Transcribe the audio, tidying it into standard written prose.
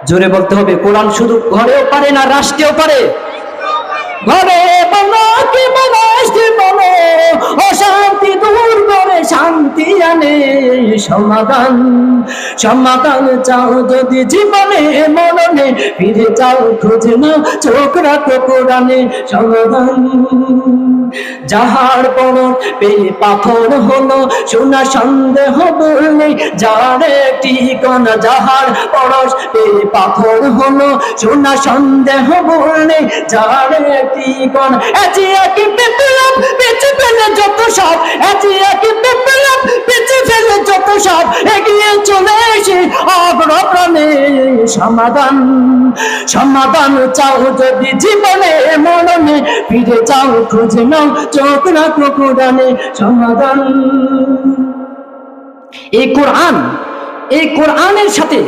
জোরে বলতে হবে, কোরআন শুধু ঘরেও পারে না, রাষ্ট্রেও পারে। ঘরে বলো কি বলো, বলো অশান্তি দূর করে শান্তি আনে সমাধান। সমাধান চাও যদি জীবনে মরণে, ফিরে যাও খুঁজে না চোখ রাখো কোরআনে সমাধান। যাহার পরশ পেয়ে পাথর হলো, সোনা সন্দেহ বললে যার ঠিকানা। যাহার পরশ পেয়ে পাথর হলো, সোনা সন্দেহ বললে যার ঠিকানা। এজি একই বিপ্লব বেঁচে ফেলে যত সব, এজি একই বিপ্লব বেঁচে ফেলে যত সব, এগিয়ে চলে এসে অগ্রপ্রাণে সমাধান। সমাধান চাও যদি জীবনে মরণে, ফিরে যাও খুঁজে নাও চোখ রাখো কোরআনে সমাধান। এই কোরআনের সাথে